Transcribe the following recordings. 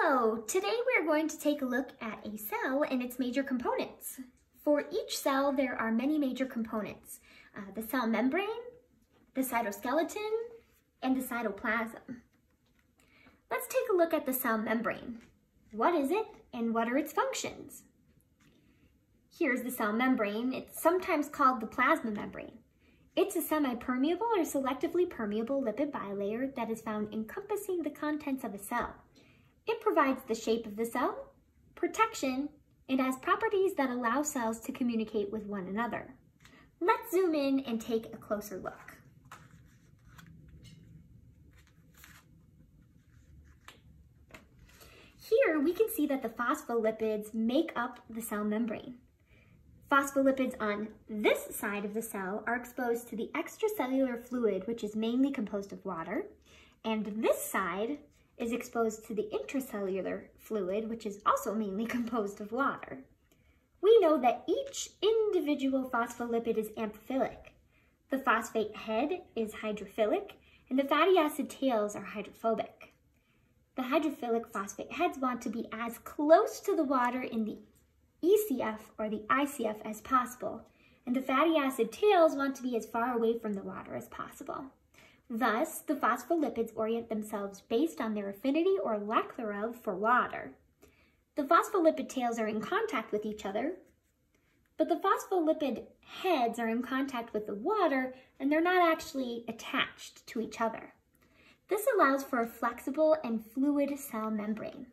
Hello! Today we are going to take a look at a cell and its major components. For each cell, there are many major components. The cell membrane, the cytoskeleton, and the cytoplasm. Let's take a look at the cell membrane. What is it and what are its functions? Here's the cell membrane. It's sometimes called the plasma membrane. It's a semi-permeable or selectively permeable lipid bilayer that is found encompassing the contents of a cell. It provides the shape of the cell, protection, and has properties that allow cells to communicate with one another. Let's zoom in and take a closer look. Here we can see that the phospholipids make up the cell membrane. Phospholipids on this side of the cell are exposed to the extracellular fluid, which is mainly composed of water, and this side is exposed to the intracellular fluid, which is also mainly composed of water. We know that each individual phospholipid is amphiphilic. The phosphate head is hydrophilic, and the fatty acid tails are hydrophobic. The hydrophilic phosphate heads want to be as close to the water in the ECF or the ICF as possible, and the fatty acid tails want to be as far away from the water as possible. Thus, the phospholipids orient themselves based on their affinity or lack thereof for water. The phospholipid tails are in contact with each other, but the phospholipid heads are in contact with the water and they're not actually attached to each other. This allows for a flexible and fluid cell membrane.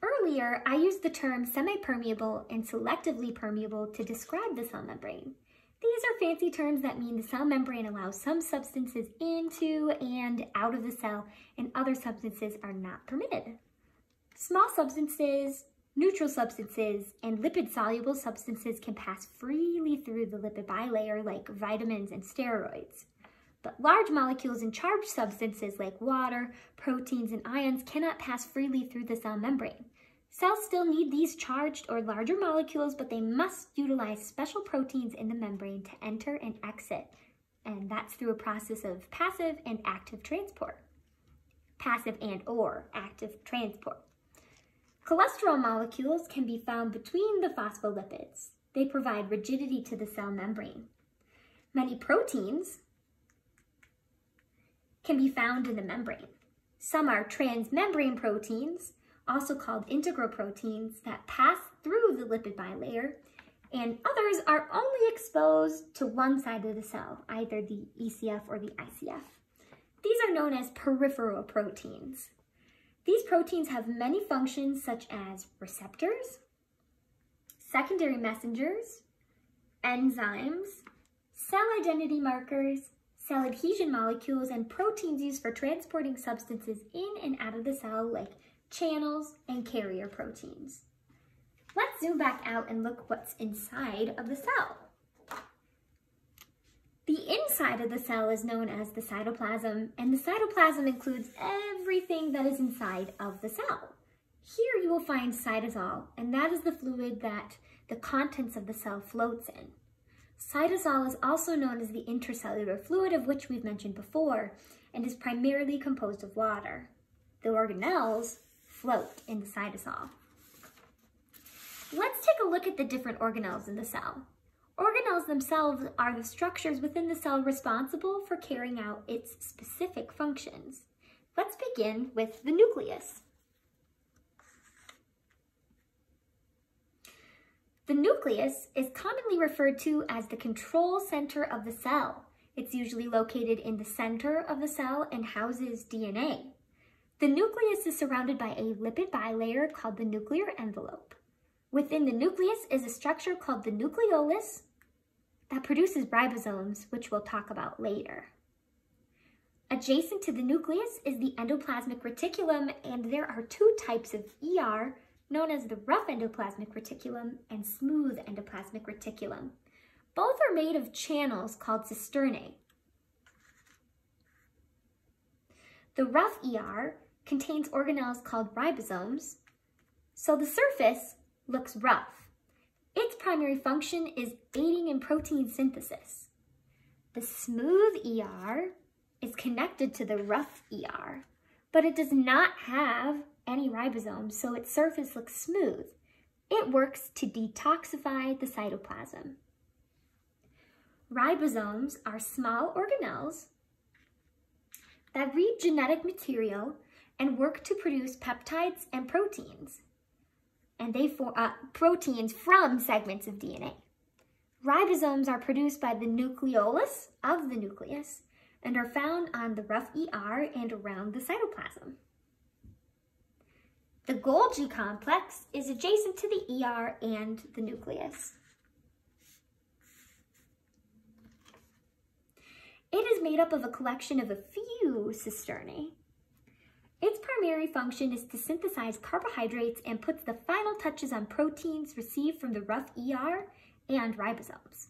Earlier, I used the term semi-permeable and selectively permeable to describe the cell membrane. These are fancy terms that mean the cell membrane allows some substances into and out of the cell, and other substances are not permitted. Small substances, neutral substances, and lipid-soluble substances can pass freely through the lipid bilayer like vitamins and steroids. But large molecules and charged substances like water, proteins, and ions cannot pass freely through the cell membrane. Cells still need these charged or larger molecules, but they must utilize special proteins in the membrane to enter and exit, and that's through a process of passive and active transport. Passive and/or active transport. Cholesterol molecules can be found between the phospholipids. They provide rigidity to the cell membrane. Many proteins can be found in the membrane. Some are transmembrane proteins, also called integral proteins, that pass through the lipid bilayer, and others are only exposed to one side of the cell, either the ECF or the ICF. These are known as peripheral proteins. These proteins have many functions such as receptors, secondary messengers, enzymes, cell identity markers, cell adhesion molecules, and proteins used for transporting substances in and out of the cell like channels and carrier proteins. Let's zoom back out and look what's inside of the cell. The inside of the cell is known as the cytoplasm, and the cytoplasm includes everything that is inside of the cell. Here you will find cytosol, and that is the fluid that the contents of the cell floats in. Cytosol is also known as the intracellular fluid, of which we've mentioned before, and is primarily composed of water. The organelles float in the cytosol. Let's take a look at the different organelles in the cell. Organelles themselves are the structures within the cell responsible for carrying out its specific functions. Let's begin with the nucleus. The nucleus is commonly referred to as the control center of the cell. It's usually located in the center of the cell and houses DNA. The nucleus is surrounded by a lipid bilayer called the nuclear envelope. Within the nucleus is a structure called the nucleolus that produces ribosomes, which we'll talk about later. Adjacent to the nucleus is the endoplasmic reticulum, and there are two types of ER, known as the rough endoplasmic reticulum and smooth endoplasmic reticulum. Both are made of channels called cisternae. The rough ER contains organelles called ribosomes, so the surface looks rough. Its primary function is aiding in protein synthesis. The smooth ER is connected to the rough ER, but it does not have any ribosomes so its surface looks smooth. It works to detoxify the cytoplasm. Ribosomes are small organelles that read genetic material and work to produce peptides and proteins. And they form proteins from segments of DNA. Ribosomes are produced by the nucleolus of the nucleus and are found on the rough ER and around the cytoplasm. The Golgi complex is adjacent to the ER and the nucleus. It is made up of a collection of a few cisternae. Its primary function is to synthesize carbohydrates and puts the final touches on proteins received from the rough ER and ribosomes.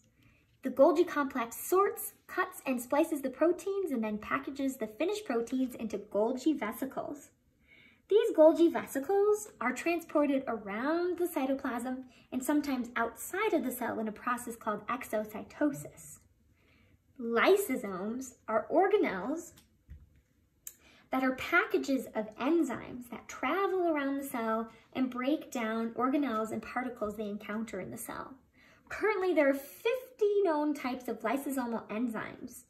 The Golgi complex sorts, cuts, and splices the proteins and then packages the finished proteins into Golgi vesicles. These Golgi vesicles are transported around the cytoplasm and sometimes outside of the cell in a process called exocytosis. Lysosomes are organelles that are packages of enzymes that travel around the cell and break down organelles and particles they encounter in the cell. Currently, there are 50 known types of lysosomal enzymes.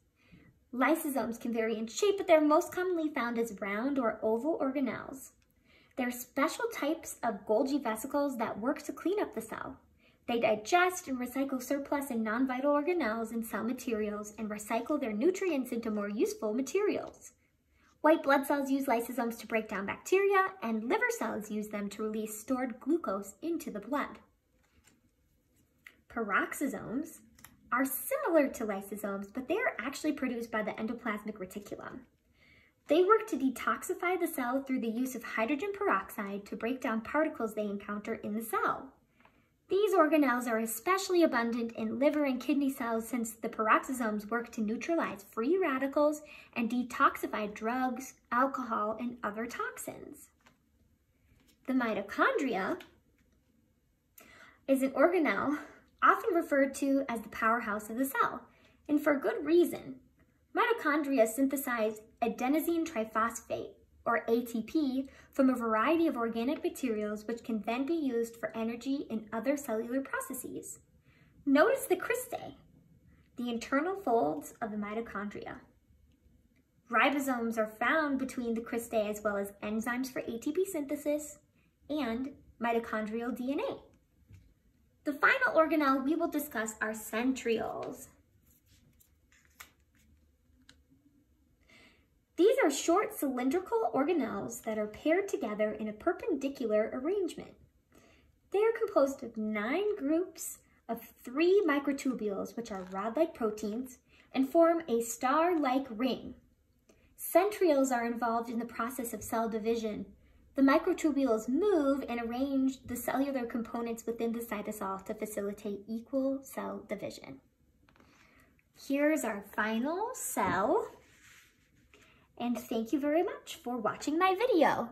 Lysosomes can vary in shape, but they're most commonly found as round or oval organelles. There are special types of Golgi vesicles that work to clean up the cell. They digest and recycle surplus and non-vital organelles and cell materials and recycle their nutrients into more useful materials. White blood cells use lysosomes to break down bacteria, and liver cells use them to release stored glucose into the blood. Peroxisomes are similar to lysosomes, but they are actually produced by the endoplasmic reticulum. They work to detoxify the cell through the use of hydrogen peroxide to break down particles they encounter in the cell. These organelles are especially abundant in liver and kidney cells since the peroxisomes work to neutralize free radicals and detoxify drugs, alcohol, and other toxins. The mitochondria is an organelle often referred to as the powerhouse of the cell, and for good reason. Mitochondria synthesize adenosine triphosphate, or ATP, from a variety of organic materials which can then be used for energy in other cellular processes. Notice the cristae, the internal folds of the mitochondria. Ribosomes are found between the cristae as well as enzymes for ATP synthesis and mitochondrial DNA. The final organelle we will discuss are centrioles. These are short cylindrical organelles that are paired together in a perpendicular arrangement. They are composed of 9 groups of 3 microtubules, which are rod-like proteins, and form a star-like ring. Centrioles are involved in the process of cell division. The microtubules move and arrange the cellular components within the cytosol to facilitate equal cell division. Here's our final cell. And thank you very much for watching my video.